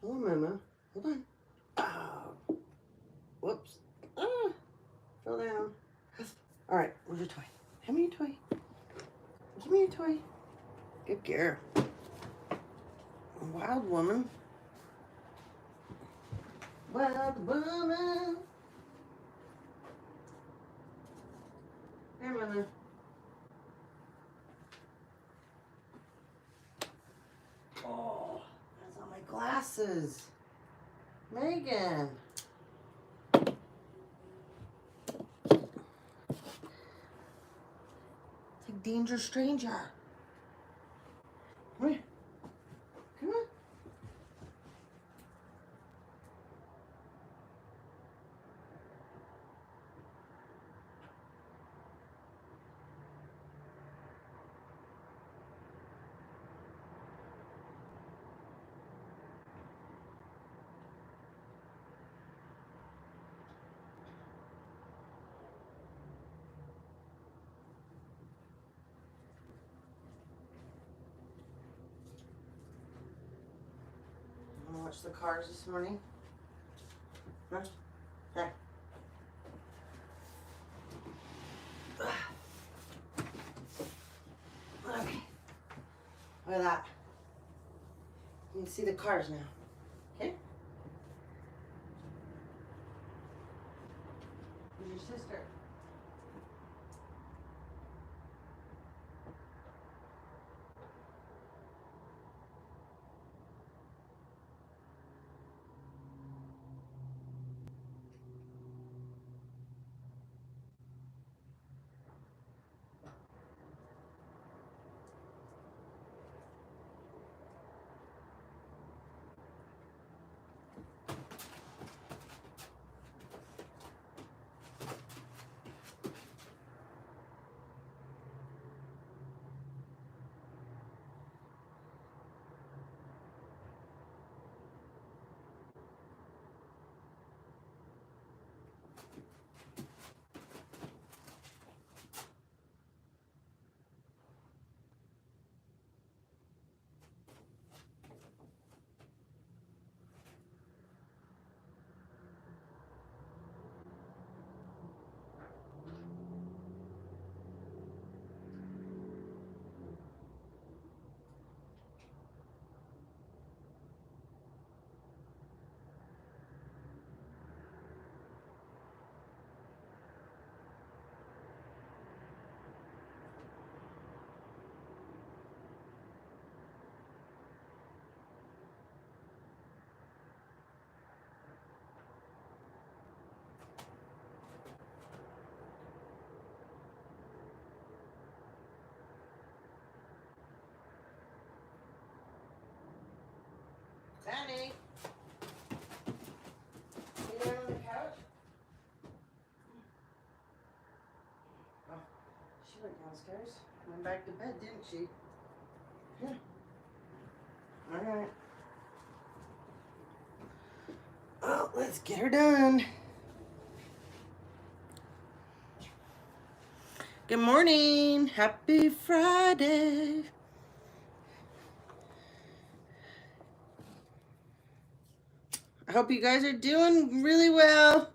Hello, Mama. Hold on. Oh. Whoops. Ah. Fell down. All right. Where's your toy? Give me your toy. Give me your toy. Good girl. Wild woman. Wild woman. Here, Mama. Oh, that's on my glasses. Megan. It's like Danger Stranger. Come here. Come on. Want to watch the cars this morning? Huh? Here. Okay. Look at that. You can see the cars now. Okay? Where's your sister? Danny. You down on the couch? Oh, she went downstairs. Went back to bed, didn't she? Yeah. All right. Well, let's get her done. Good morning. Happy Friday. I hope you guys are doing really well.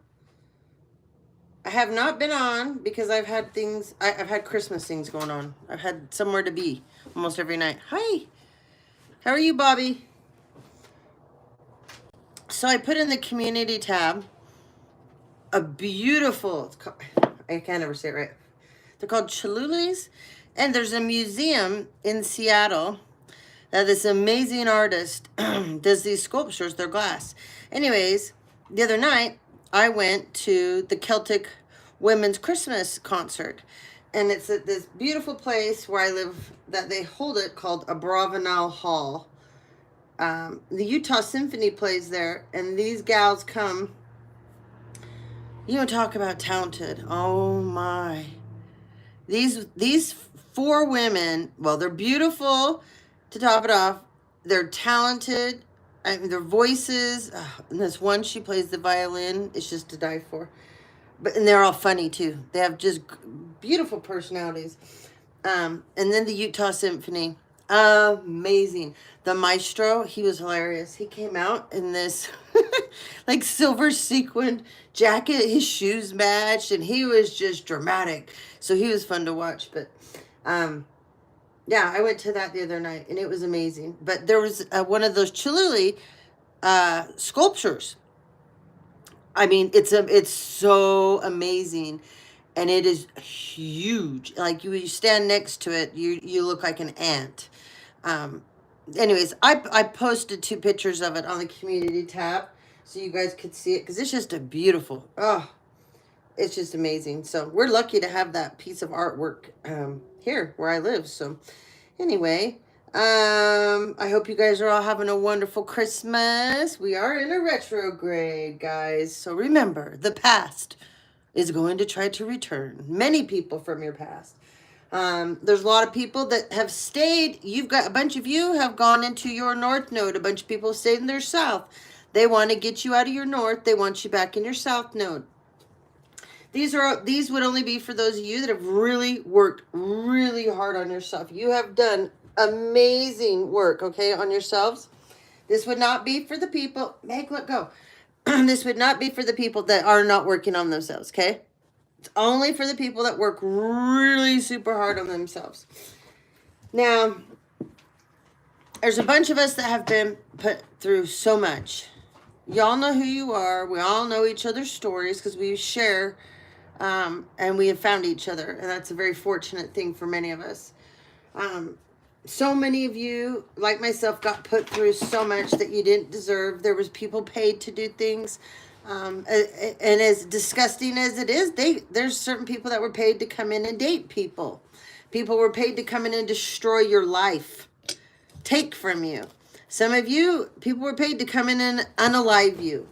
I have not been on because I've had things, I've had Christmas things going on. I've had somewhere to be almost every night. Hi. How are you, Bobby? So I put in the community tab a beautiful, I can't ever say it right. They're called Cholulis. And there's a museum in Seattle that this amazing artist does these sculptures. They're glass. Anyways, the other night, I went to the Celtic Women's Christmas concert. And it's at this beautiful place where I live that they hold it called Abravanel Hall. The Utah Symphony plays there. And these gals come. You don't talk about talented. Oh, my. These four women, well, they're beautiful to top it off. They're talented. I mean, their voices. And this one, she plays the violin. It's just to die for. And they're all funny, too. They have just beautiful personalities. And then the Utah Symphony. Amazing. The maestro, he was hilarious. He came out in this like silver sequined jacket. His shoes matched, and he was just dramatic. So he was fun to watch. But yeah, I went to that the other night, and it was amazing. But there was one of those Cholula sculptures. I mean, it's so amazing, and it is huge. Like you stand next to it, you look like an ant. Anyways, I posted 2 pictures of it on the community tab so you guys could see it, because it's just a beautiful, it's just amazing. So we're lucky to have that piece of artwork here where I live. So anyway, I hope you guys are all having a wonderful Christmas. We are in a retrograde, guys. So remember, the past is going to try to return. Many people from your past. There's a lot of people that have stayed. You've got a bunch of you have gone into your north node. A bunch of people have stayed in their south. They want to get you out of your north. They want you back in your south node. These would only be for those of you that have really worked really hard on yourself. You have done amazing work, okay, on yourselves. This would not be for the people. Meg, let go. This would not be for the people that are not working on themselves, okay? It's only for the people that work really super hard on themselves. Now, there's a bunch of us that have been put through so much. Y'all know who you are. We all know each other's stories because we share, and we have found each other. And that's a very fortunate thing for many of us. So many of you, like myself, got put through so much that you didn't deserve. There was people paid to do things. And as disgusting as it is, there's certain people that were paid to come in and date people. People were paid to come in and destroy your life, take from you. Some of you, people were paid to come in and unalive you.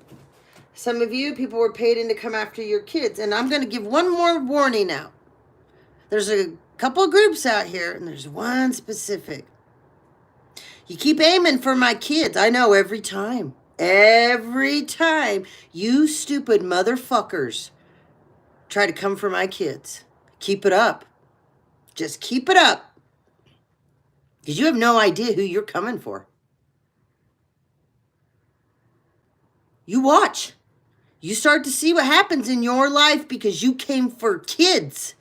Some of you, people were paid in to come after your kids. And I'm going to give one more warning out. There's a couple of groups out here, and there's one specific. You keep aiming for my kids. I know, every time. Every time you stupid motherfuckers try to come for my kids. Keep it up. Just keep it up. Because you have no idea who you're coming for. You watch. You start to see what happens in your life because you came for kids.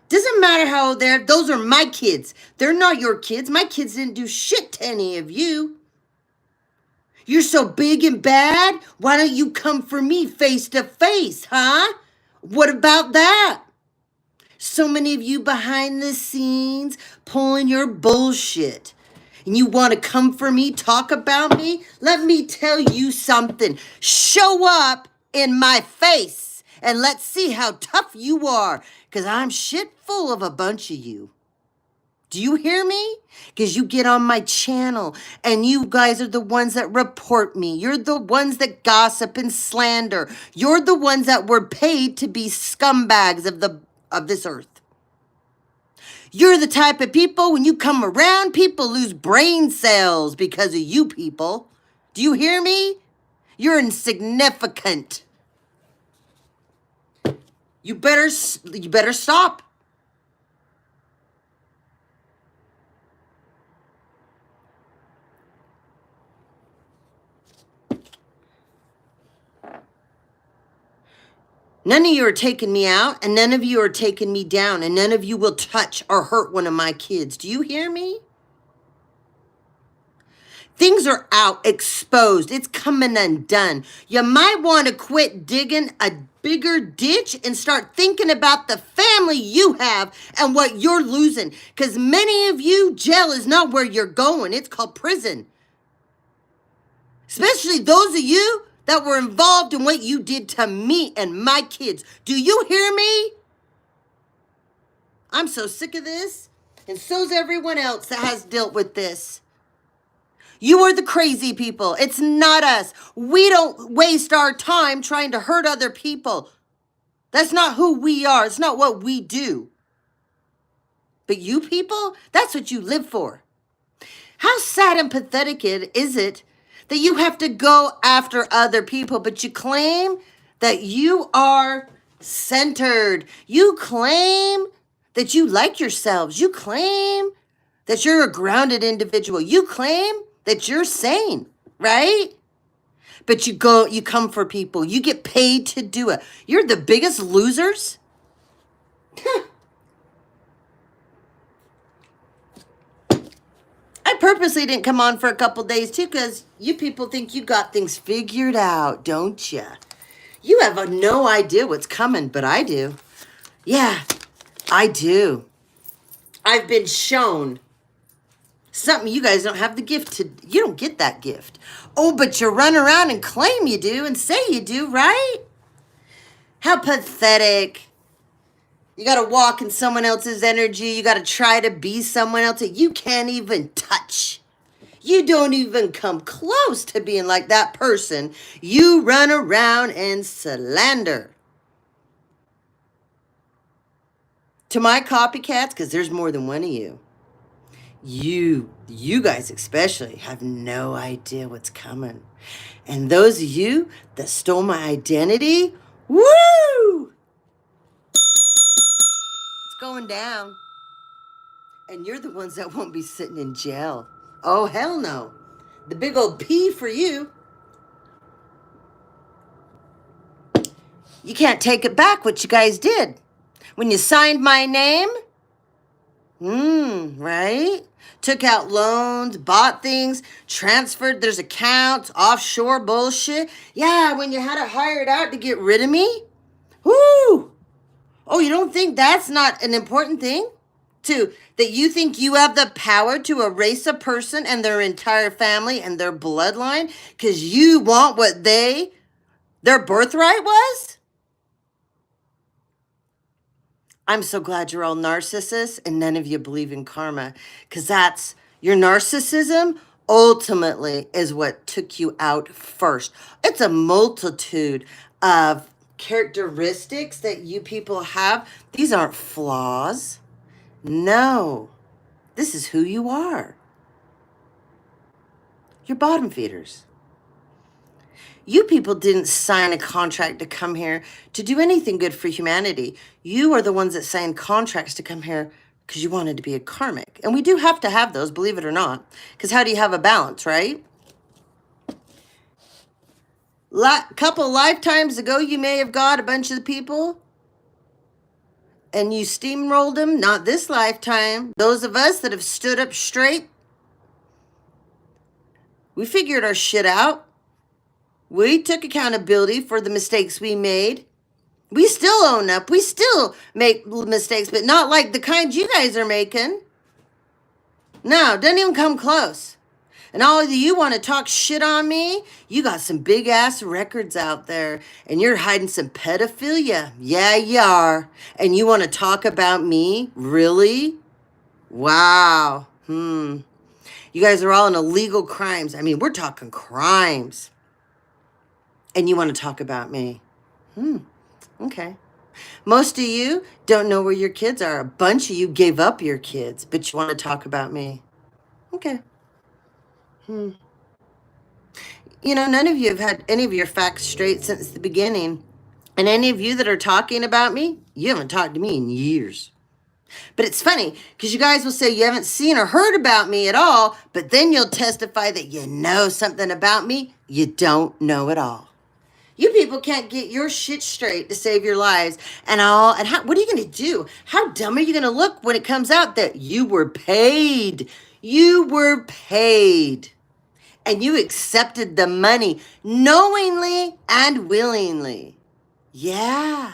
Doesn't matter how old they're. Those are my kids. They're not your kids. My kids didn't do shit to any of you. You're so big and bad. Why don't you come for me face to face, huh? What about that? So many of you behind the scenes pulling your bullshit. And you want to come for me, talk about me? Let me tell you something. Show up in my face and let's see how tough you are. Because I'm shit full of a bunch of you. Do you hear me? Because you get on my channel and you guys are the ones that report me. You're the ones that gossip and slander. You're the ones that were paid to be scumbags of this earth. You're the type of people, when you come around, people lose brain cells because of you people. Do you hear me? You're insignificant. You better stop. None of you are taking me out, and none of you are taking me down, and none of you will touch or hurt one of my kids. Do you hear me? Things are out, exposed. It's coming undone. You might want to quit digging a bigger ditch and start thinking about the family you have and what you're losing. Because many of you, jail is not where you're going. It's called prison. Especially those of you that were involved in what you did to me and my kids. Do you hear me? I'm so sick of this, and so's everyone else that has dealt with this. You are the crazy people. It's not us. We don't waste our time trying to hurt other people. That's not who we are. It's not what we do. But you people, that's what you live for. How sad and pathetic is it that you have to go after other people, but you claim that you are centered. You claim that you like yourselves. You claim that you're a grounded individual. You claim that you're sane, right? But you come for people. You get paid to do it. You're the biggest losers. I purposely didn't come on for a couple days too, because you people think you got things figured out, don't you? You have no idea what's coming, but I do. Yeah, I do. I've been shown something you guys don't have the gift to. You don't get that gift. Oh, but you run around and claim you do and say you do, right? How pathetic. You got to walk in someone else's energy. You got to try to be someone else that you can't even touch. You don't even come close to being like that person. You run around and slander. To my copycats, because there's more than one of you. You guys especially have no idea what's coming. And those of you that stole my identity, woo! It's going down. And you're the ones that won't be sitting in jail. Oh, hell no. The big old P for you. You can't take it back what you guys did. When you signed my name, right? Took out loans, bought things, transferred, there's accounts, offshore bullshit. Yeah, when you had it hired out to get rid of me. Whoo! Oh, you don't think that's not an important thing? That you think you have the power to erase a person and their entire family and their bloodline because you want what their birthright was? I'm so glad you're all narcissists and none of you believe in karma, because that's your narcissism ultimately is what took you out first. It's a multitude of characteristics that you people have. These aren't flaws. No, this is who you are. You're bottom feeders. You people didn't sign a contract to come here to do anything good for humanity. You are the ones that signed contracts to come here because you wanted to be a karmic. And we do have to have those, believe it or not. Because how do you have a balance, right? Couple lifetimes ago, you may have got a bunch of people and you steamrolled them. Not this lifetime. Those of us that have stood up straight, we figured our shit out. We took accountability for the mistakes we made. We still own up. We still make mistakes, but not like the kind you guys are making. No, doesn't even come close. And all of you want to talk shit on me? You got some big ass records out there and you're hiding some pedophilia. Yeah, you are. And you want to talk about me? Really? Wow. You guys are all in illegal crimes. I mean, we're talking crimes. And you want to talk about me. Okay. Most of you don't know where your kids are. A bunch of you gave up your kids, but you want to talk about me. Okay. You know, none of you have had any of your facts straight since the beginning. And any of you that are talking about me, you haven't talked to me in years. But it's funny, because you guys will say you haven't seen or heard about me at all, but then you'll testify that you know something about me you don't know at all. You people can't get your shit straight to save your lives. And what are you going to do? How dumb are you going to look when it comes out that you were paid? You were paid. And you accepted the money knowingly and willingly. Yeah.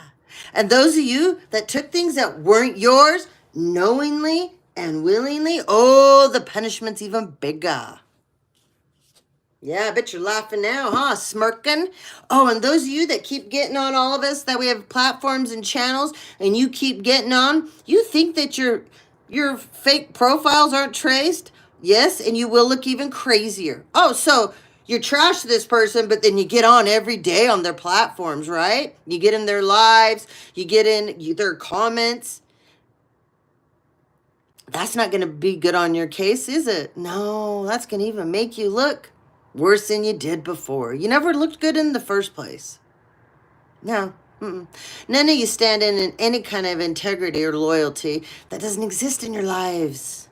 And those of you that took things that weren't yours knowingly and willingly, oh, the punishment's even bigger. Yeah, I bet you're laughing now, huh? Smirking. Oh, and those of you that keep getting on all of us, that we have platforms and channels, and you keep getting on, you think that your fake profiles aren't traced? Yes, and you will look even crazier. Oh, so you trash this person, but then you get on every day on their platforms, right? You get in their lives, you get in their comments. That's not going to be good on your case, is it? No, that's going to even make you look worse than you did before. You never looked good in the first place. No. None of you stand in any kind of integrity or loyalty that doesn't exist in your lives.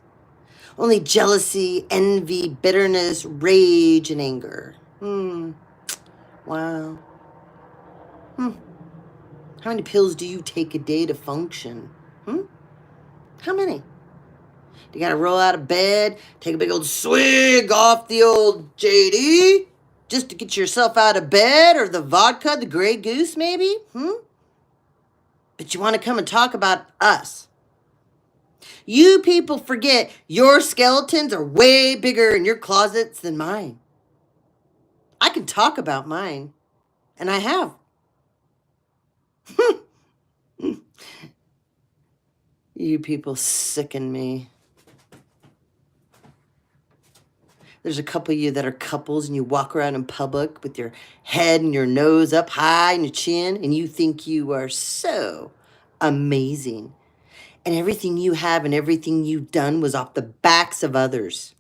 Only jealousy, envy, bitterness, rage, and anger. Wow. How many pills do you take a day to function? How many? You gotta roll out of bed, take a big old swig off the old JD just to get yourself out of bed, or the vodka, the Grey Goose, maybe? But you want to come and talk about us. You people forget your skeletons are way bigger in your closets than mine. I can talk about mine, and I have. You people sicken me. There's a couple of you that are couples and you walk around in public with your head and your nose up high and your chin, and you think you are so amazing. And everything you have and everything you've done was off the backs of others.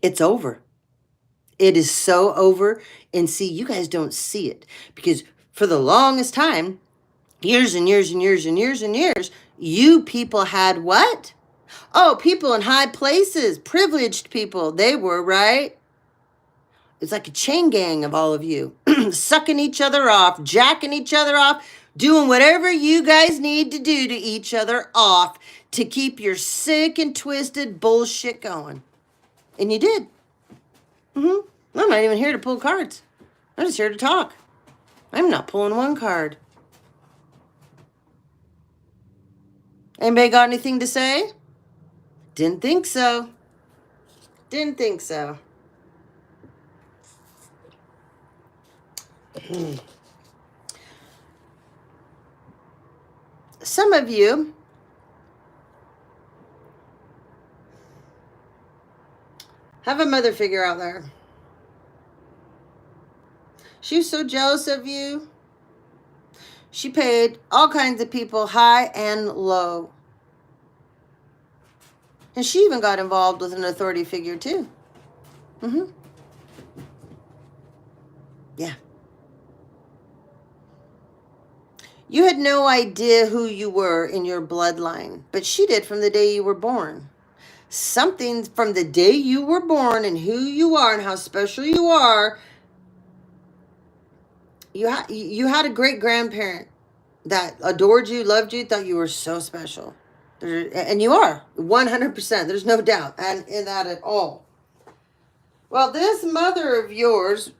It's over. It is so over. And see, you guys don't see it because for the longest time, years and years and years and years and years, you people had what? Oh, people in high places, privileged people, they were, right? It's like a chain gang of all of you, sucking each other off, jacking each other off, doing whatever you guys need to do to each other off to keep your sick and twisted bullshit going. And you did. I'm not even here to pull cards. I'm just here to talk. I'm not pulling one card. Anybody got anything to say? Didn't think so. Didn't think so. Some of you have a mother figure out there. She was so jealous of you. She paid all kinds of people high and low. And she even got involved with an authority figure too. Yeah. You had no idea who you were in your bloodline, but she did from the day you were born. Something from the day you were born and who you are and how special you are. You had a great grandparent that adored you, loved you, thought you were so special. And you are, 100%. There's no doubt in that at all. Well, this mother of yours,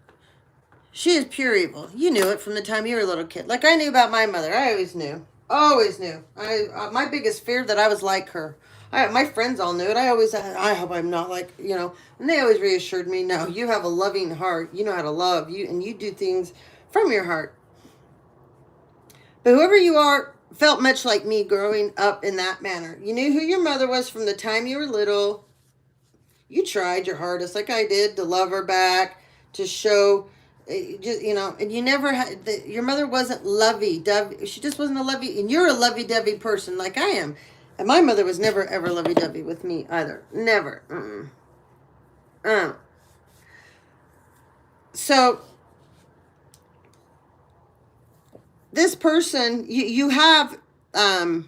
she is pure evil. You knew it from the time you were a little kid. Like I knew about my mother. I always knew. Always knew. My biggest fear that I was like her. My friends all knew it. I hope I'm not like, and they always reassured me, no, you have a loving heart. You know how to love you, and you do things from your heart. But whoever you are felt much like me growing up in that manner. You knew who your mother was from the time you were little. You tried your hardest, like I did, to love her back, to show, and you never had, your mother wasn't lovey-dovey. She just wasn't a lovey, and you're a lovey-dovey person like I am. And my mother was never, ever lovey-dovey with me either. Never. So, this person, you have, I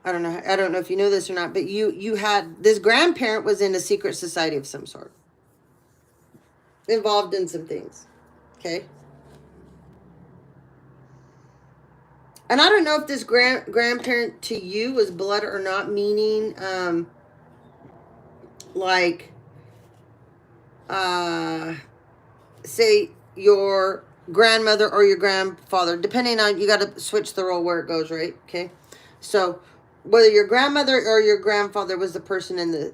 don't know if you know this or not, but you had, this grandparent was in a secret society of some sort. Involved in some things. Okay? And I don't know if this grandparent to you was blood or not, meaning, say your grandmother or your grandfather, depending on, you got to switch the role where it goes, right? Okay. So whether your grandmother or your grandfather was the person in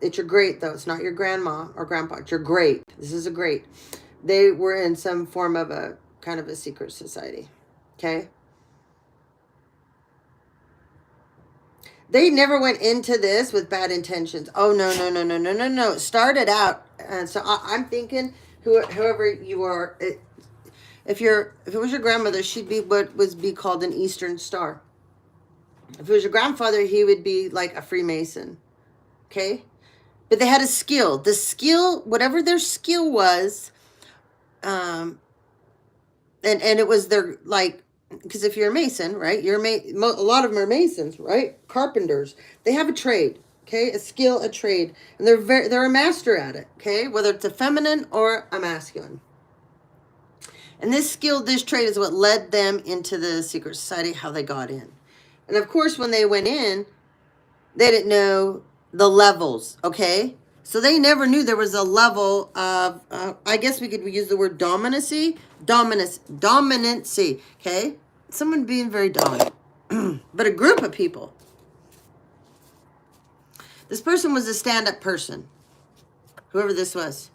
it's your great, though. It's not your grandma or grandpa. It's your great. This is a great. They were in some form of a kind of a secret society. Okay. They never went into this with bad intentions. Oh, no. It started out. And so I'm thinking whoever you are, if it was your grandmother, she'd be what was be called an Eastern Star. If it was your grandfather, he would be like a Freemason. Okay? But they had a skill. The skill, whatever their skill was, and it was their, like, because if you're a mason, right, a lot of them are masons, right? Carpenters. They have a trade, okay? A skill, a trade. And they're a master at it, okay? Whether it's a feminine or a masculine. And this skill, this trade is what led them into the secret society, how they got in. And of course, when they went in, they didn't know the levels, okay? So they never knew there was a level of, I guess we could use the word dominancy, okay? Someone being very dominant, but a group of people. This person was a stand-up person, whoever this was.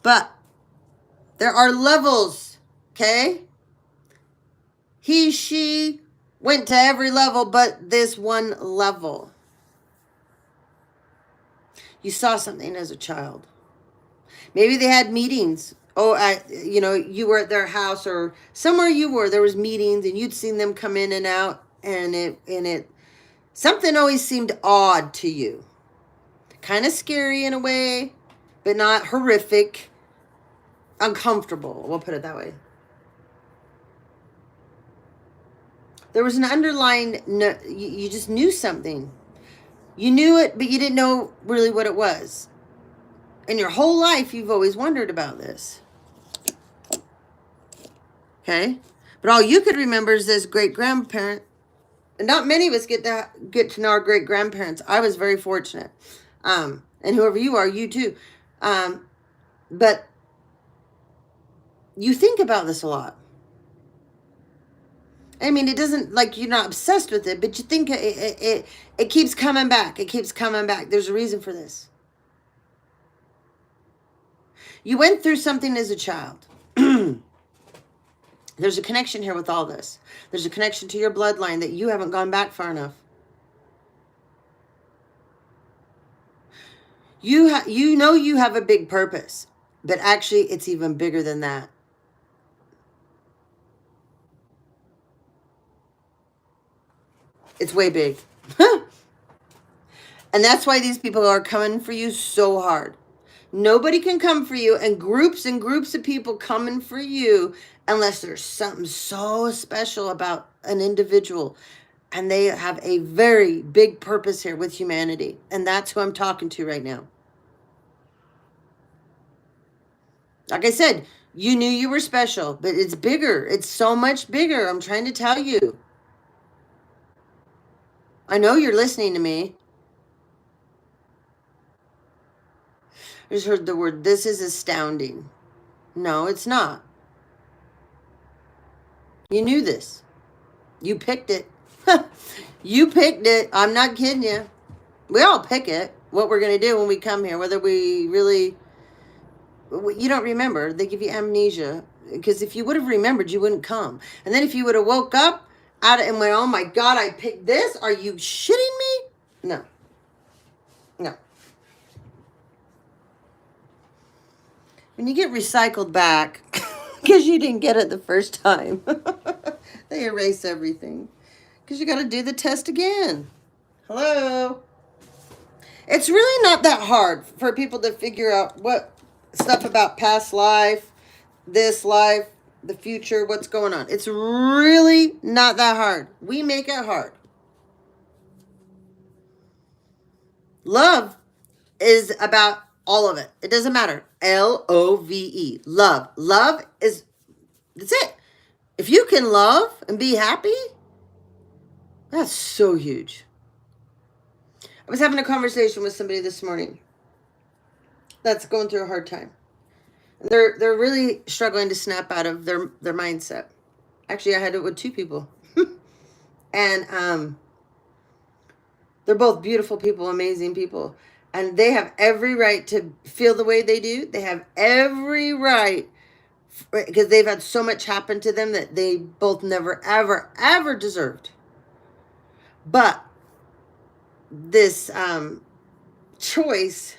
But there are levels, okay? He, she went to every level but this one level. You saw something as a child. Maybe they had meetings. Oh, you were at their house or somewhere you were. There was meetings and you'd seen them come in and out, and something always seemed odd to you. Kind of scary in a way, but not horrific. Uncomfortable. We'll put it that way. There was an underlying. You just knew something. You knew it, but you didn't know really what it was. In your whole life, you've always wondered about this. Okay? But all you could remember is this great-grandparent. And not many of us get to know our great-grandparents. I was very fortunate. And whoever you are, you too. But you think about this a lot. I mean, it doesn't, like, you're not obsessed with it, but you think it keeps coming back. It keeps coming back. There's a reason for this. You went through something as a child. There's a connection here with all this. There's a connection to your bloodline that you haven't gone back far enough. You know you have a big purpose, but actually it's even bigger than that. It's way big. And that's why these people are coming for you so hard. Nobody can come for you, and groups of people coming for you unless there's something so special about an individual. And they have a very big purpose here with humanity. And that's who I'm talking to right now. Like I said, you knew you were special, but it's bigger. It's so much bigger. I'm trying to tell you. I know you're listening to me. I just heard the word, this is astounding. No, it's not. You knew this. You picked it. You picked it. I'm not kidding you. We all pick it. What we're going to do when we come here, whether we really... You don't remember. They give you amnesia. Because if you would have remembered, you wouldn't come. And then if you would have woke up out and went, oh my God, I picked this? Are you shitting me? No. No. When you get recycled back, because you didn't get it the first time, they erase everything. Because you got to do the test again. Hello? It's really not that hard for people to figure out what stuff about past life, this life, the future, what's going on. It's really not that hard. We make it hard. Love is about all of it. It doesn't matter. Love. Love. Love is, that's it. If you can love and be happy, that's so huge. I was having a conversation with somebody this morning that's going through a hard time. They're really struggling to snap out of their mindset. Actually, I had it with two people. And they're both beautiful people, amazing people. And they have every right to feel the way they do. They have every right, because they've had so much happen to them that they both never, ever, ever deserved. But this choice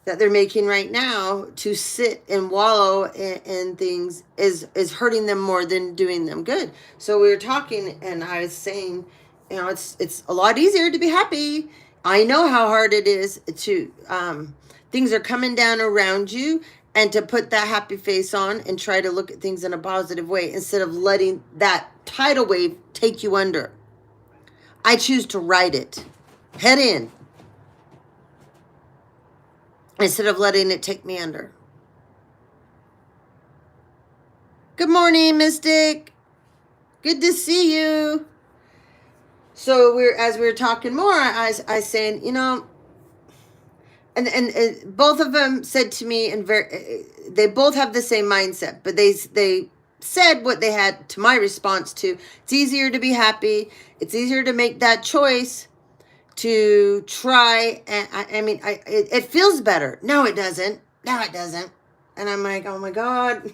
that they're making right now to sit and wallow in things is hurting them more than doing them good. So we were talking, and I was saying, you know, it's a lot easier to be happy. I know how hard it is to, things are coming down around you, and to put that happy face on and try to look at things in a positive way instead of letting that tidal wave take you under. I choose to ride it head in instead of letting it take me under. Good morning, Mystic. Good to see you. So as we were talking more, I saying, and both of them said to me, and they both have the same mindset, but they said what they had to my response to. It's easier to be happy. It's easier to make that choice to try. And it feels better. No, it doesn't. No, it doesn't. And I'm like, oh my God.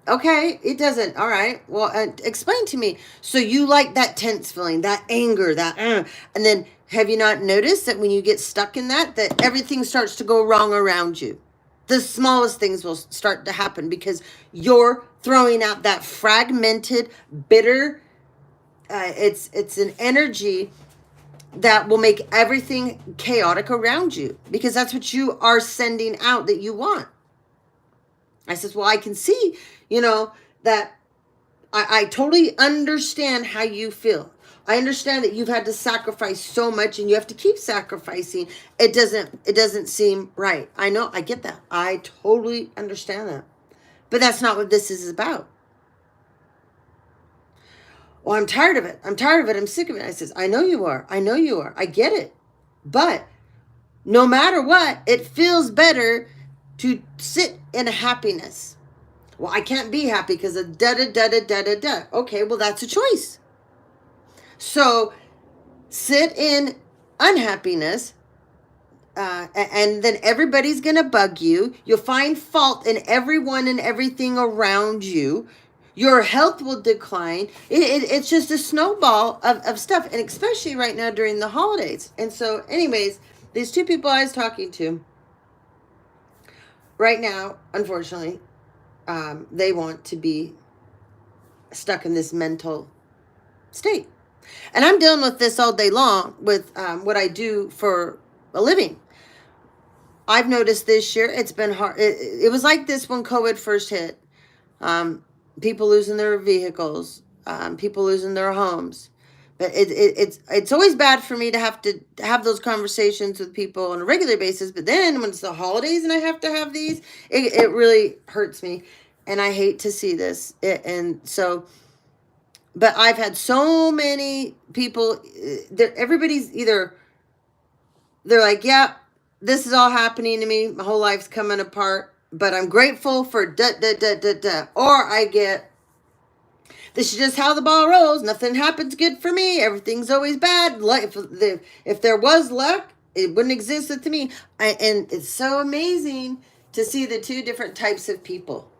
Okay, it doesn't. All right. Well, explain to me. So you like that tense feeling, that anger, and then have you not noticed that when you get stuck in that everything starts to go wrong around you? The smallest things will start to happen because you're throwing out that fragmented, bitter, it's an energy that will make everything chaotic around you because that's what you are sending out that you want. I says, well, I can see, that I totally understand how you feel. I understand that you've had to sacrifice so much and you have to keep sacrificing. It doesn't seem right. I know, I get that. I totally understand that. But that's not what this is about. Well, I'm tired of it. I'm sick of it. I says, I know you are. I get it. But no matter what, it feels better to sit in a happiness. Well, I can't be happy because of da-da-da-da-da-da-da. Okay, well, that's a choice. So sit in unhappiness, and then everybody's going to bug you. You'll find fault in everyone and everything around you. Your health will decline. It's just a snowball of stuff, and especially right now during the holidays. And so anyways, these two people I was talking to right now, unfortunately, they want to be stuck in this mental state. And I'm dealing with this all day long with what I do for a living. I've noticed this year, it's been hard. It was like this when COVID first hit. People losing their vehicles, people losing their homes. But it's always bad for me to have those conversations with people on a regular basis. But then when it's the holidays and I have to have these, it really hurts me. And I hate to see this. But I've had so many people, everybody's either, they're like, yeah, this is all happening to me. My whole life's coming apart, but I'm grateful for da. Or I get, this is just how the ball rolls. Nothing happens good for me. Everything's always bad. If there was luck, it wouldn't exist to me. And it's so amazing to see the two different types of people.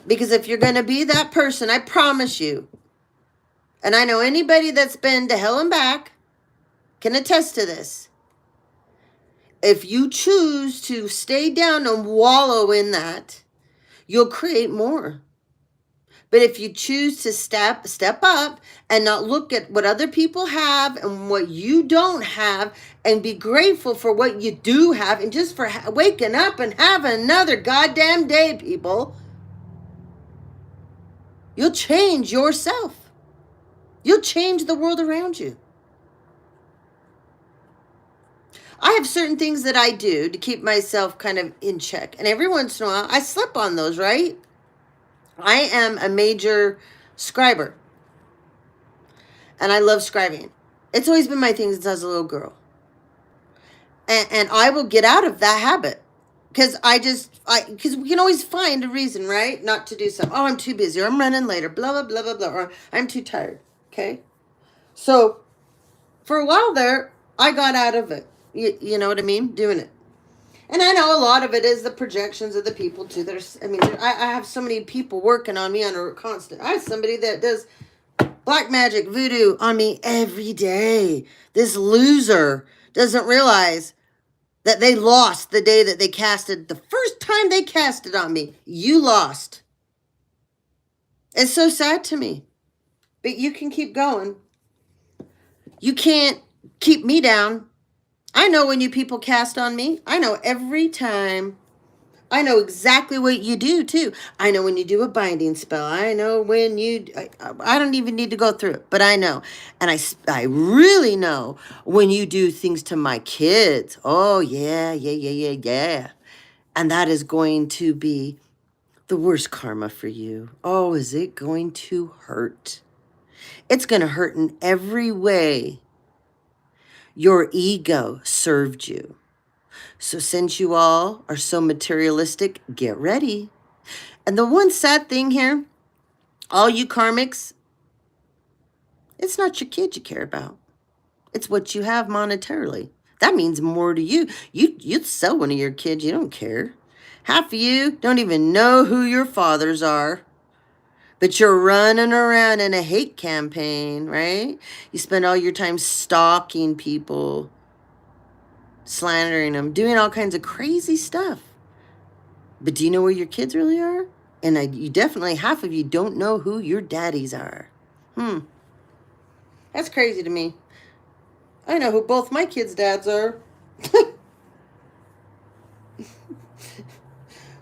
Because if you're going to be that person, I promise you, and I know anybody that's been to hell and back can attest to this. If you choose to stay down and wallow in that, you'll create more. But if you choose to step up and not look at what other people have and what you don't have and be grateful for what you do have and just for waking up and having another goddamn day, people, you'll change yourself. You'll change the world around you. I have certain things that I do to keep myself kind of in check. And every once in a while, I slip on those, right? I am a major scriber. And I love scribing. It's always been my thing since I was a little girl. And I will get out of that habit. Because we can always find a reason, right? Not to do something. Oh, I'm too busy, or I'm running later, blah, blah, blah, blah, blah, or I'm too tired, okay? So, for a while there, I got out of it. You know what I mean? Doing it. And I know a lot of it is the projections of the people, too. I have so many people working on me on a constant. I have somebody that does black magic, voodoo on me every day. This loser doesn't realize that they lost the day that they casted. The first time they casted on me, you lost. It's so sad to me. But you can keep going. You can't keep me down. I know when you people cast on me. I know every time. I know exactly what you do, too. I know when you do a binding spell. I know when you... I don't even need to go through it, but I know. And I really know when you do things to my kids. Oh, yeah, yeah, yeah, yeah, yeah. And that is going to be the worst karma for you. Oh, is it going to hurt? It's going to hurt in every way your ego served you. So since you all are so materialistic, get ready. And the one sad thing here, all you karmics, it's not your kid you care about. It's what you have monetarily. That means more to you. You'd sell one of your kids, you don't care. Half of you don't even know who your fathers are. But you're running around in a hate campaign, right? You spend all your time stalking people, slandering them, doing all kinds of crazy stuff. But do you know where your kids really are? And you definitely, half of you don't know who your daddies are. That's crazy to me. I know who both my kids' dads are.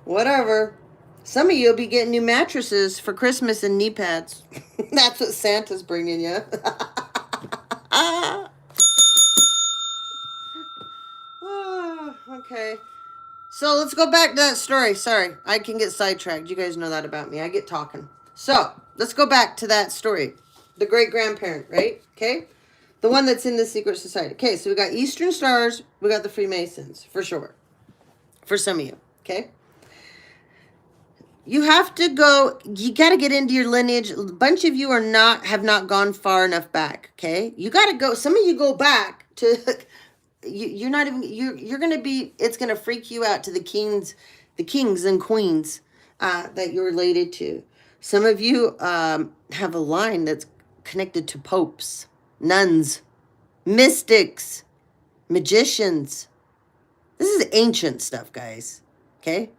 Whatever. Some of you will be getting new mattresses for Christmas and knee pads. That's what Santa's bringing you. Oh, okay. So let's go back to that story. Sorry, I can get sidetracked. You guys know that about me. I get talking. So let's go back to that story. The great-grandparent, right? Okay? The one that's in the secret society. Okay, so we got Eastern Stars. We got the Freemasons, for sure. For some of you, okay? You have to go, you got to get into your lineage. A bunch of you have not gone far enough back, okay? You got to go, some of you go back to, you're not even, you're going to be, it's going to freak you out to the kings and queens that you're related to. Some of you have a line that's connected to popes, nuns, mystics, magicians. This is ancient stuff, guys, okay?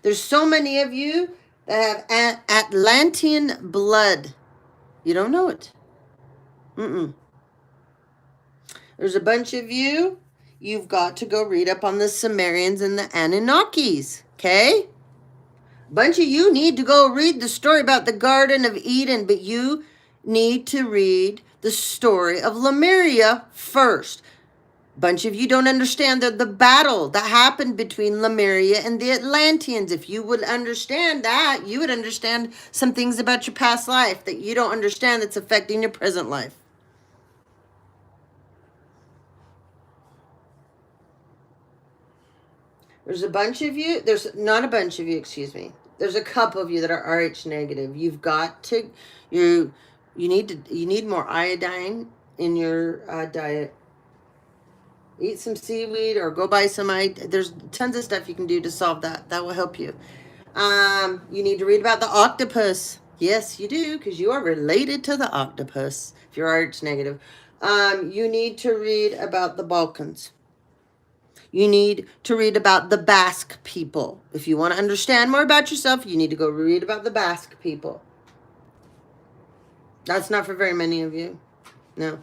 There's so many of you that have Atlantean blood. You don't know it. There's a bunch of you. You've got to go read up on the Sumerians and the Anunnakis. Okay? A bunch of you need to go read the story about the Garden of Eden, but you need to read the story of Lemuria first. Bunch of you don't understand the battle that happened between Lemuria and the Atlanteans. If you would understand that, you would understand some things about your past life that you don't understand that's affecting your present life. There's a bunch of you, there's not a bunch of you, excuse me. There's a couple of you that are RH negative. You've got to, you need more iodine in your diet. Eat some seaweed or go buy some. There's tons of stuff you can do to solve that. That will help you. You need to read about the octopus. Yes, you do, because you are related to the octopus if you're RH negative. You need to read about the Balkans. You need to read about the Basque people. If you want to understand more about yourself, you need to go read about the Basque people. That's not for very many of you. No.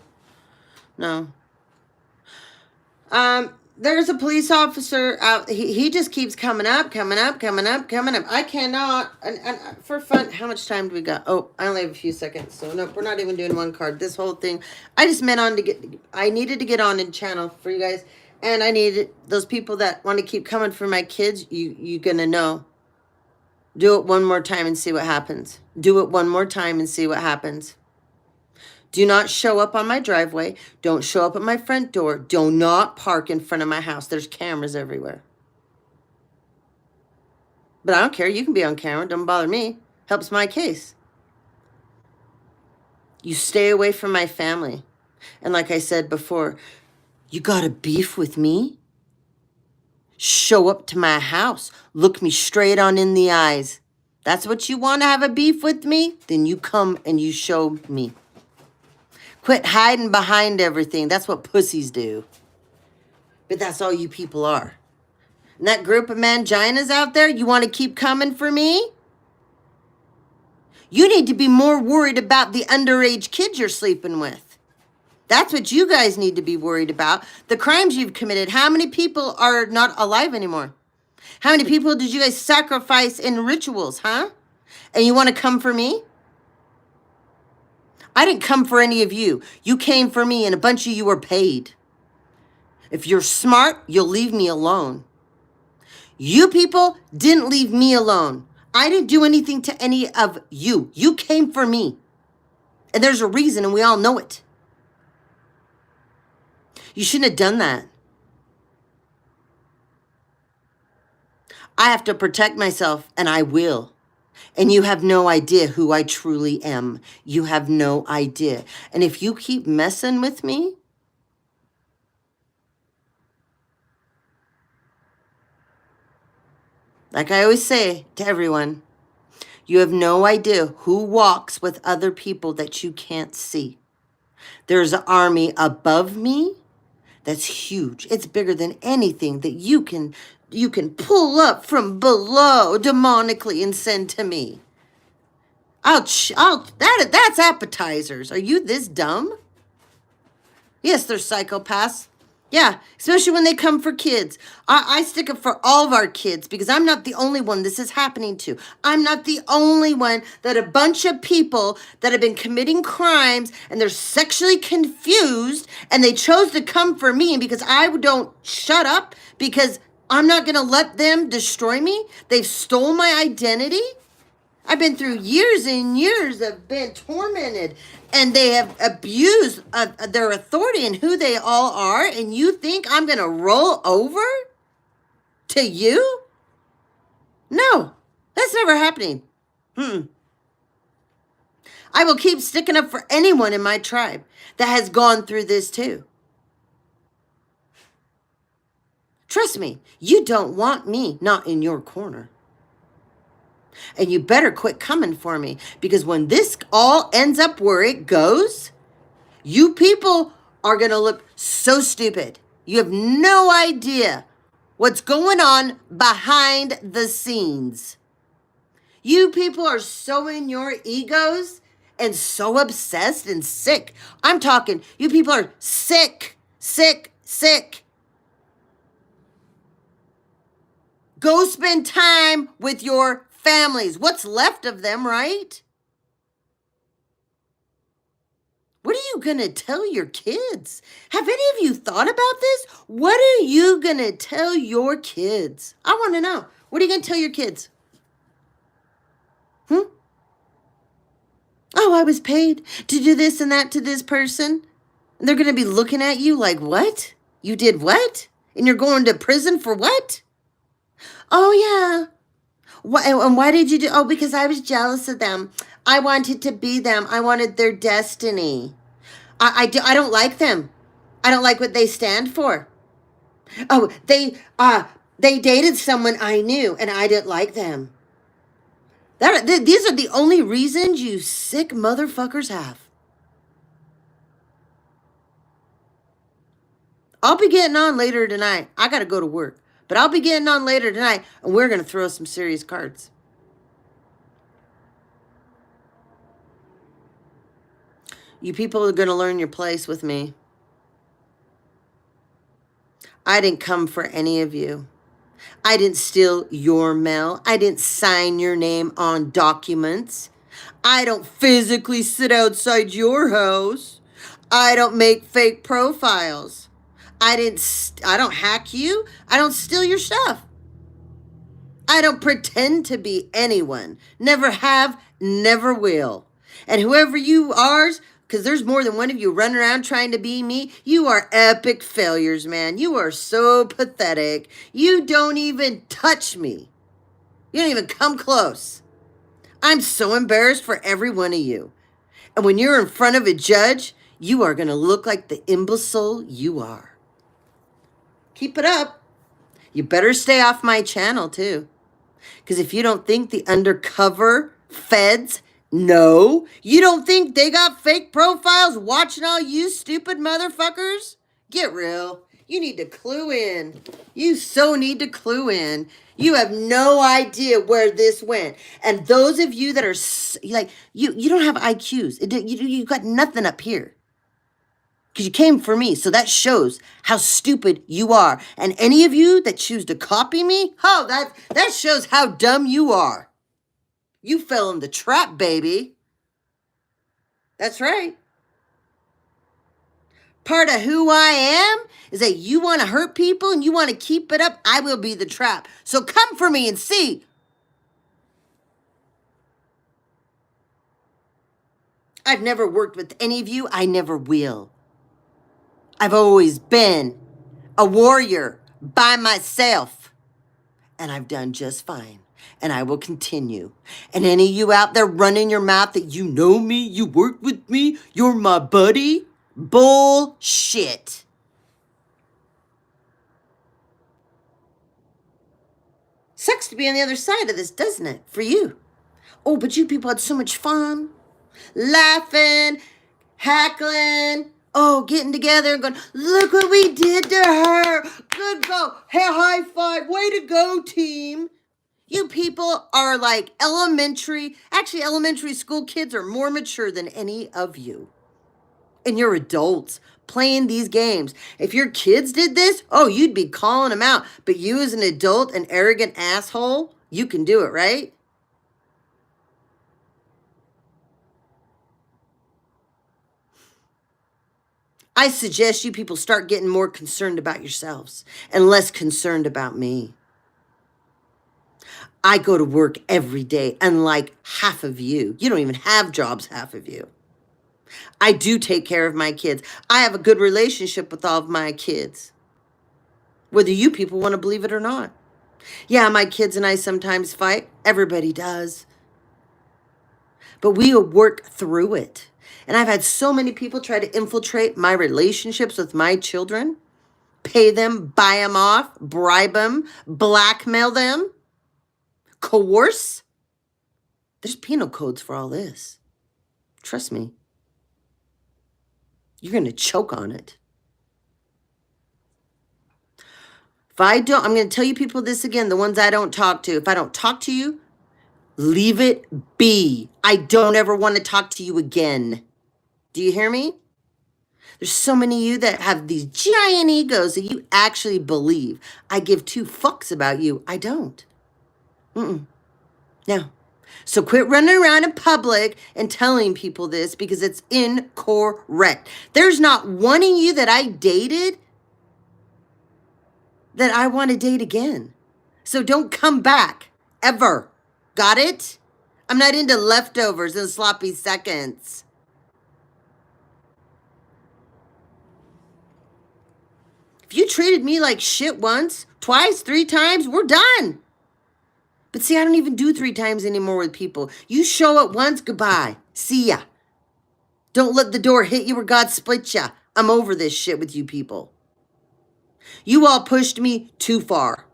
There's a police officer out. He just keeps coming up. I cannot. And for fun, how much time do we got? Oh, I only have a few seconds. So no, we're not even doing one card. This whole thing, I just meant I needed to get on in channel for you guys. And I needed those people that want to keep coming for my kids. You're going to know. Do it one more time and see what happens. Do it one more time and see what happens. Do not show up on my driveway. Don't show up at my front door. Do not park in front of my house. There's cameras everywhere. But I don't care. You can be on camera. Don't bother me. Helps my case. You stay away from my family. And like I said before, you got a beef with me? Show up to my house. Look me straight on in the eyes. That's what you want to have a beef with me? Then you come and you show me. Quit hiding behind everything. That's what pussies do. But that's all you people are. And that group of manginas out there, you want to keep coming for me? You need to be more worried about the underage kids you're sleeping with. That's what you guys need to be worried about. The crimes you've committed. How many people are not alive anymore? How many people did you guys sacrifice in rituals, huh? And you want to come for me? I didn't come for any of you. You came for me, and a bunch of you were paid. If you're smart, you'll leave me alone. You people didn't leave me alone. I didn't do anything to any of you. You came for me. And there's a reason, and we all know it. You shouldn't have done that. I have to protect myself, and I will. And you have no idea who I truly am. You have no idea. And if you keep messing with me, like I always say to everyone, you have no idea who walks with other people that you can't see. There's an army above me that's huge. It's bigger than anything that you can pull up from below demonically and send to me. That's appetizers. Are you this dumb? Yes, they're psychopaths. Yeah, especially when they come for kids. I stick up for all of our kids because I'm not the only one this is happening to. I'm not the only one that a bunch of people that have been committing crimes and they're sexually confused and they chose to come for me, and because I don't shut up because I'm not going to let them destroy me. They've stolen my identity. I've been through years and years of being tormented, and they have abused their authority and who they all are, and you think I'm going to roll over to you? No, that's never happening. I will keep sticking up for anyone in my tribe that has gone through this too. Trust me, you don't want me not in your corner. And you better quit coming for me, because when this all ends up where it goes, you people are going to look so stupid. You have no idea what's going on behind the scenes. You people are so in your egos and so obsessed and sick. I'm talking, you people are sick, sick, sick. Go spend time with your families. What's left of them, right? What are you going to tell your kids? Have any of you thought about this? What are you going to tell your kids? I want to know. What are you going to tell your kids? Oh, I was paid to do this and that to this person. And they're going to be looking at you like, what? You did what? And you're going to prison for what? Oh, yeah. And why did you do? Oh, because I was jealous of them. I wanted to be them. I wanted their destiny. I don't like them. I don't like what they stand for. Oh, they dated someone I knew, and I didn't like them. These are the only reasons you sick motherfuckers have. I'll be getting on later tonight. I got to go to work. But I'll be getting on later tonight, and we're going to throw some serious cards. You people are going to learn your place with me. I didn't come for any of you. I didn't steal your mail. I didn't sign your name on documents. I don't physically sit outside your house. I don't make fake profiles. I don't hack you. I don't steal your stuff. I don't pretend to be anyone. Never have, never will. And whoever you are, because there's more than one of you running around trying to be me, you are epic failures, man. You are so pathetic. You don't even touch me. You don't even come close. I'm so embarrassed for every one of you. And when you're in front of a judge, you are going to look like the imbecile you are. Keep it up. You better stay off my channel, too. Because if you don't think the undercover feds know, you don't think they got fake profiles watching all you stupid motherfuckers? Get real. You need to clue in. You so need to clue in. You have no idea where this went. And those of you that are like, you don't have IQs. You got nothing up here. Because you came for me. So that shows how stupid you are. And any of you that choose to copy me, oh, that shows how dumb you are. You fell in the trap, baby. That's right. Part of who I am is that you want to hurt people and you want to keep it up. I will be the trap. So come for me and see. I've never worked with any of you. I never will. I've always been a warrior by myself. And I've done just fine. And I will continue. And any of you out there running your mouth that you know me, you work with me, you're my buddy, bullshit. Sucks to be on the other side of this, doesn't it? For you. Oh, but you people had so much fun. Laughing, heckling, oh, getting together and going, look what we did to her. Good go. Hey, high five. Way to go, team. You people are like elementary school kids are more mature than any of you. And you're adults playing these games. If your kids did this, oh, you'd be calling them out. But you as an adult, an arrogant asshole, you can do it, right? I suggest you people start getting more concerned about yourselves and less concerned about me. I go to work every day, unlike half of you. You don't even have jobs, half of you. I do take care of my kids. I have a good relationship with all of my kids, whether you people want to believe it or not. Yeah, my kids and I sometimes fight. Everybody does. But we work through it. And I've had so many people try to infiltrate my relationships with my children, pay them, buy them off, bribe them, blackmail them, coerce. There's penal codes for all this. Trust me. You're going to choke on it. If I don't, I'm going to tell you people this again, the ones I don't talk to. If I don't talk to you, leave it be. I don't ever want to talk to you again. Do you hear me? There's so many of you that have these giant egos that you actually believe. I give two fucks about you. I don't. No. So quit running around in public and telling people this because it's incorrect. There's not one of you that I dated that I want to date again. So don't come back ever. Got it? I'm not into leftovers and sloppy seconds. If you treated me like shit once, twice, 3 times, we're done. But see, I don't even do 3 times anymore with people. You show up once, goodbye. See ya. Don't let the door hit you or God split ya. I'm over this shit with you people. You all pushed me too far.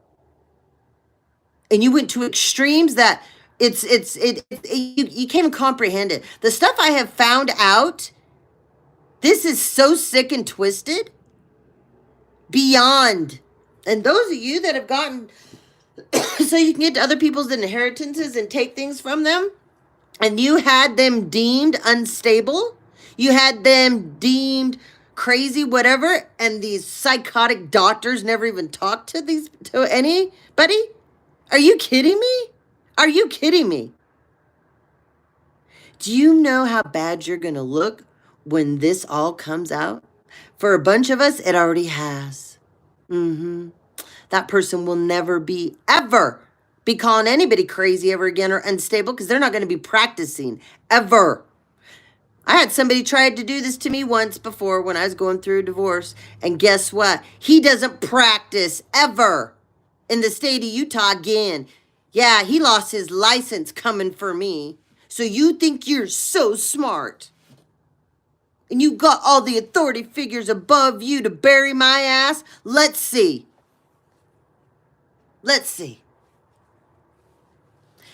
And you went to extremes that you can't even comprehend it. The stuff I have found out, this is so sick and twisted. Beyond. And those of you that have gotten so you can get to other people's inheritances and take things from them, and you had them deemed unstable, you had them deemed crazy, whatever, and these psychotic doctors never even talked to anybody? Are you kidding me? Are you kidding me? Do you know how bad you're going to look when this all comes out? For a bunch of us, it already has. That person will never ever be calling anybody crazy ever again or unstable because they're not going to be practicing ever. I had somebody try to do this to me once before when I was going through a divorce. And guess what? He doesn't practice ever in the state of Utah again. Yeah, he lost his license coming for me. So you think you're so smart. And you got all the authority figures above you to bury my ass? Let's see. Let's see.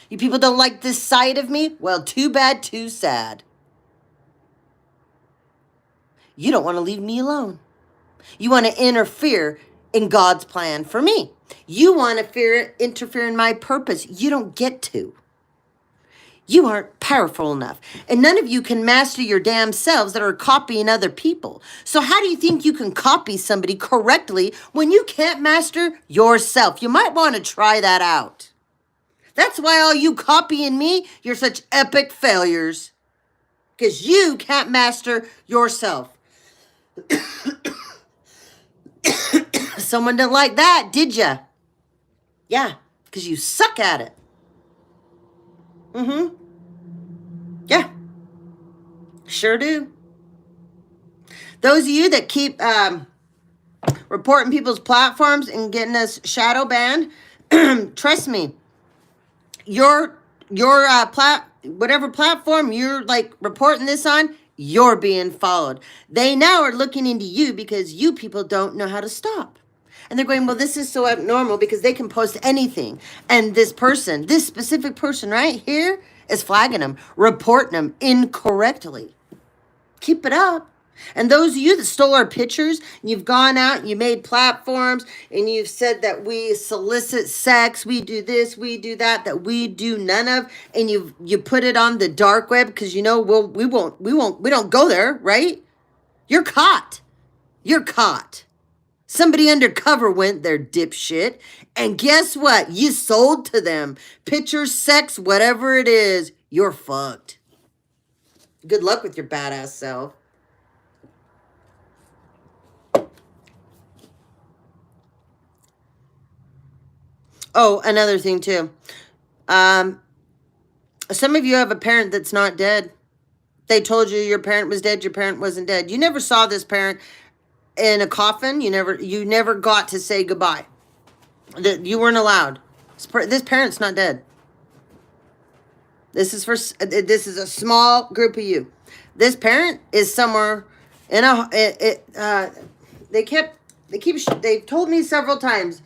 You people don't like this side of me? Well, too bad, too sad. You don't want to leave me alone. You want to interfere in God's plan for me. You want to interfere in my purpose. You don't get to. You aren't powerful enough. And none of you can master your damn selves that are copying other people. So how do you think you can copy somebody correctly when you can't master yourself? You might want to try that out. That's why all you copying me, you're such epic failures. Because you can't master yourself. Someone didn't like that, did ya? Yeah, because you suck at it. Yeah, sure do. Those of you that keep reporting people's platforms and getting us shadow banned, trust me, your whatever platform you're like reporting this on, you're being followed. They now are looking into you because you people don't know how to stop. And they're going, well, this is so abnormal because they can post anything. And this person, this specific person right here is flagging them, reporting them incorrectly. Keep it up. And those of you that stole our pictures, you've gone out and you made platforms and you've said that we solicit sex, we do this, we do that we do none of, and you put it on the dark web because you know we don't go there, right? You're caught. You're caught. Somebody undercover went there, dipshit. And guess what? You sold to them. Pictures, sex, whatever it is, you're fucked. Good luck with your badass self. Oh, another thing too. Some of you have a parent that's not dead. They told you your parent was dead, your parent wasn't dead. You never saw this parent in a coffin. You never got to say goodbye. You weren't allowed. This parent's not dead. This is a small group of you. This parent is somewhere in they've told me several times,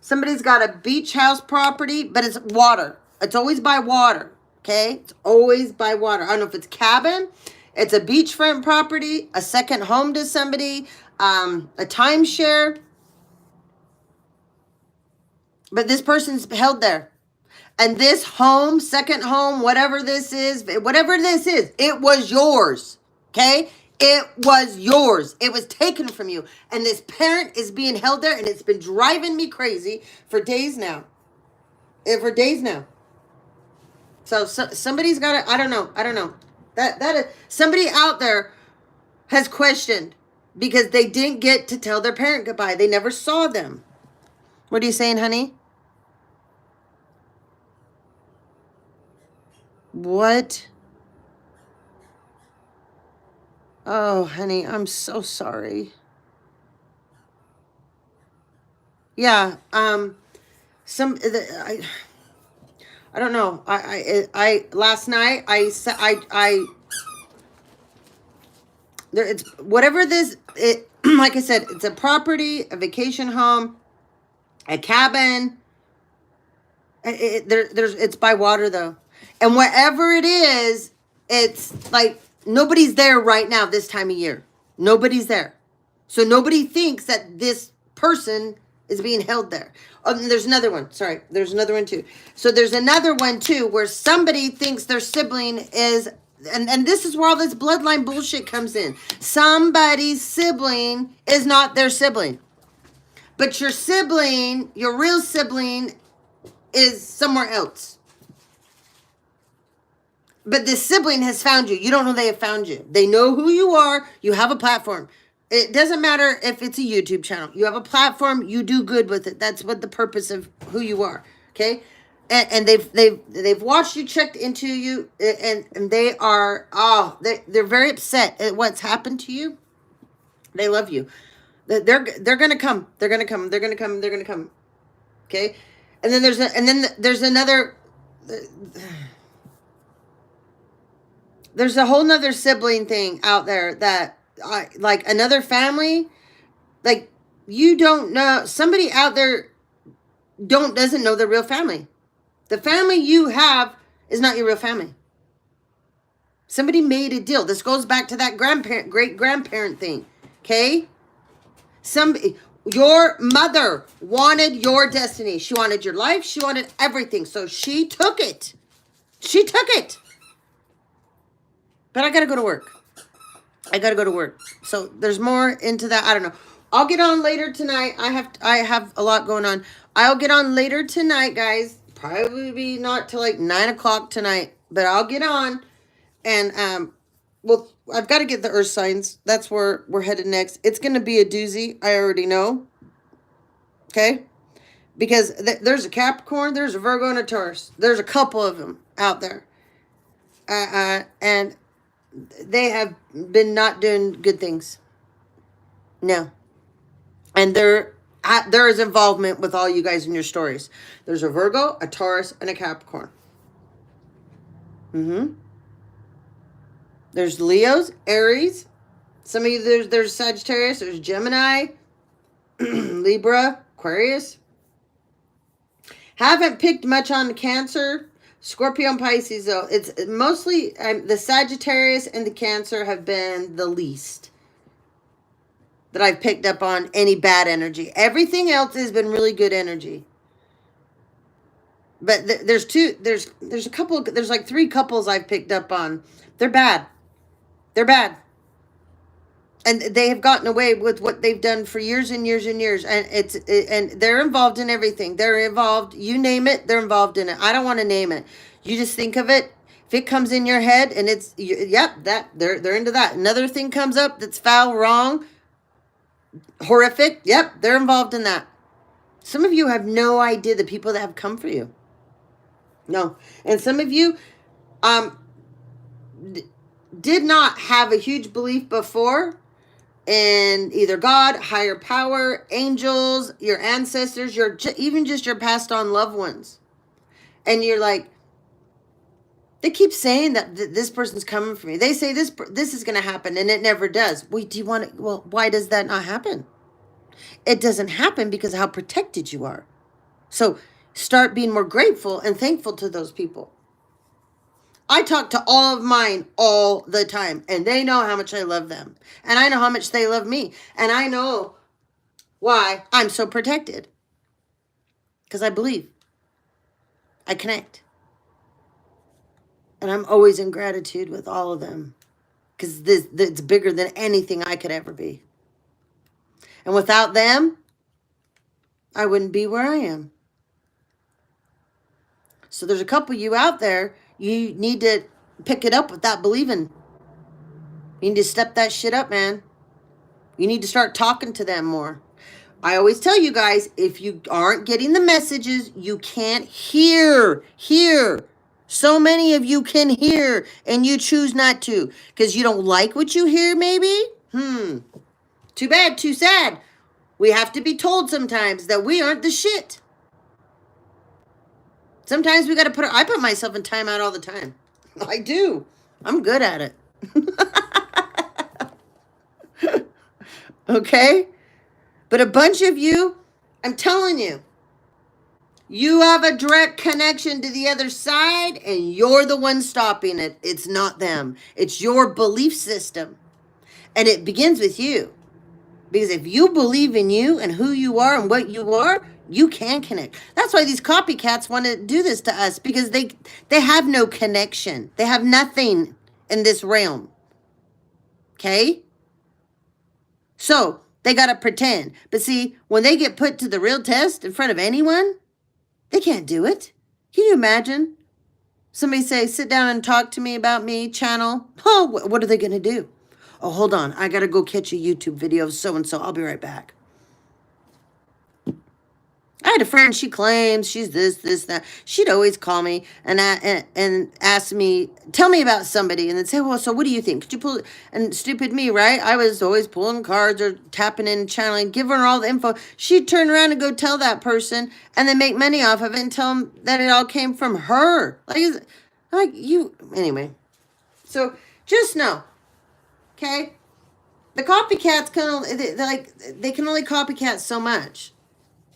somebody's got a beach house property, but it's water. It's always by water, okay? It's always by water. I don't know if it's cabin, it's a beachfront property, a second home to somebody, a timeshare. But this person's held there. And this home, second home, whatever this is, it was yours, okay? It was yours. It was taken from you. And this parent is being held there, and it's been driving me crazy for days now. So somebody's got to, I don't know. That somebody out there has questioned because they didn't get to tell their parent goodbye. They never saw them. What are you saying, honey? What? Oh, honey, I'm so sorry. Yeah, I don't know. I last night it's whatever this it like I said, it's a property, a vacation home, a cabin. It's by water though. And whatever it is, it's like nobody's there right now this time of year. Nobody's there. So nobody thinks that this person is being held there. Oh, and there's another one. Sorry, there's another one too. So there's another one too where somebody thinks their sibling is, and this is where all this bloodline bullshit comes in. Somebody's sibling is not their sibling. But your sibling, your real sibling, is somewhere else. But this sibling has found you. You don't know they have found you. They know who you are. You have a platform. It doesn't matter if it's a YouTube channel. You have a platform. You do good with it. That's what the purpose of who you are. Okay, and they've watched you, checked into you, and they are they're very upset at what's happened to you. They love you. They're gonna come. They're gonna come. They're gonna come. They're gonna come. Okay, and then there's another. There's a whole nother sibling thing out there that like another family, like you don't know, somebody out there doesn't know their real family. The family you have is not your real family. Somebody made a deal. This goes back to that great grandparent thing. Okay? Your mother wanted your destiny. She wanted your life. She wanted everything. So she took it. She took it. But I got to go to work. So there's more into that. I don't know. I'll get on later tonight. I have a lot going on. I'll get on later tonight, guys. Probably not till like 9 o'clock tonight. But I'll get on. And well, I've got to get the earth signs. That's where we're headed next. It's going to be a doozy. I already know. Okay? Because there's a Capricorn, there's a Virgo, and a Taurus. There's a couple of them out there. And they have been not doing good things. No. And there is involvement with all you guys in your stories. There's a Virgo, a Taurus, and a Capricorn. There's Leos, Aries. Some of you, there's Sagittarius, there's Gemini, Libra, Aquarius. Haven't picked much on Cancer. Scorpio and Pisces, though. It's mostly the Sagittarius and the Cancer have been the least that I've picked up on any bad energy. Everything else has been really good energy. But there's a couple, there's like 3 couples I've picked up on. They're bad. They're bad. And they have gotten away with what they've done for years and years and years. And and they're involved in everything. They're involved, you name it, they're involved in it. I don't want to name it. You just think of it. If it comes in your head and it's, yep, that they're into that. Another thing comes up that's foul, wrong, horrific. Yep, they're involved in that. Some of you have no idea the people that have come for you. No. And some of you did not have a huge belief before in either God, higher power, angels, your ancestors, even just your passed on loved ones. And you're like, they keep saying that this person's coming for me. They say this is going to happen, and it never does. Well, why does that not happen? It doesn't happen because of how protected you are. So start being more grateful and thankful to those people. I talk to all of mine all the time, and they know how much I love them. And I know how much they love me. And I know why I'm so protected. Because I believe. I connect. And I'm always in gratitude with all of them. Because it's bigger than anything I could ever be. And without them, I wouldn't be where I am. So there's a couple of you out there. You need to pick it up without believing. You need to step that shit up, man. You need to start talking to them more. I always tell you guys, if you aren't getting the messages, you can't hear. So many of you can hear, and you choose not to. Because you don't like what you hear, maybe? Too bad, too sad. We have to be told sometimes that we aren't the shit. Sometimes we got to I put myself in timeout all the time. I do. I'm good at it. Okay? But a bunch of you, I'm telling you, you have a direct connection to the other side and you're the one stopping it. It's not them. It's your belief system. And it begins with you. Because if you believe in you and who you are and what you are, you can connect. That's why these copycats want to do this to us, because they have no connection. They have nothing in this realm. Okay? So, they got to pretend. But see, when they get put to the real test in front of anyone, they can't do it. Can you imagine? Somebody say, sit down and talk to me about me, channel. Oh, what are they going to do? Oh, hold on. I got to go catch a YouTube video of so-and-so. I'll be right back. I had a friend, she claims she's this, that. She'd always call me and ask me, tell me about somebody. And then say, well, so what do you think? Could you pull it? And stupid me, right? I was always pulling cards or tapping in, channeling, giving her all the info. She'd turn around and go tell that person and then make money off of it and tell them that it all came from her. Like you, anyway. So just know, okay? The copycats they can only copycat so much.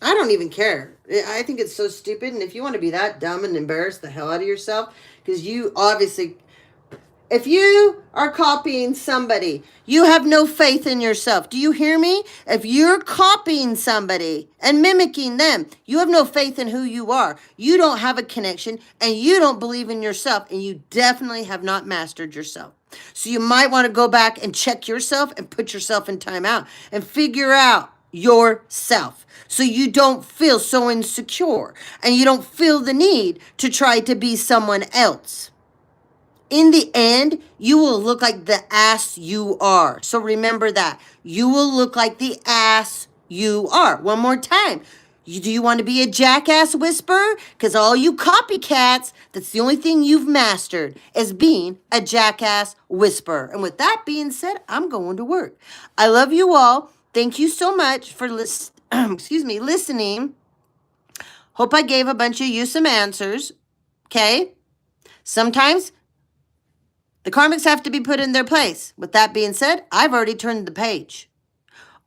I don't even care. I think it's so stupid. And if you want to be that dumb and embarrass the hell out of yourself, because you obviously, If you are copying somebody, you have no faith in yourself. Do you hear me? If you're copying somebody and mimicking them, you have no faith in who you are. You don't have a connection and you don't believe in yourself, and you definitely have not mastered yourself. So you might want to go back and check yourself and put yourself in timeout and figure out yourself so you don't feel so insecure and you don't feel the need to try to be someone else. In the end, you will look like the ass you are. So remember that. You will look like the ass you are. One more time. Do you want to be a jackass whisperer? Because all you copycats, that's the only thing you've mastered, is being a jackass whisperer. And with that being said, I'm going to work. I love you all. Thank you so much for listening. Hope I gave a bunch of you some answers. Okay? Sometimes the karmics have to be put in their place. With that being said, I've already turned the page.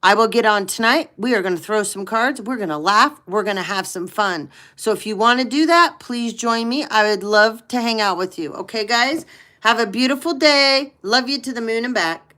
I will get on tonight. We are going to throw some cards. We're going to laugh. We're going to have some fun. So if you want to do that, please join me. I would love to hang out with you. Okay, guys? Have a beautiful day. Love you to the moon and back.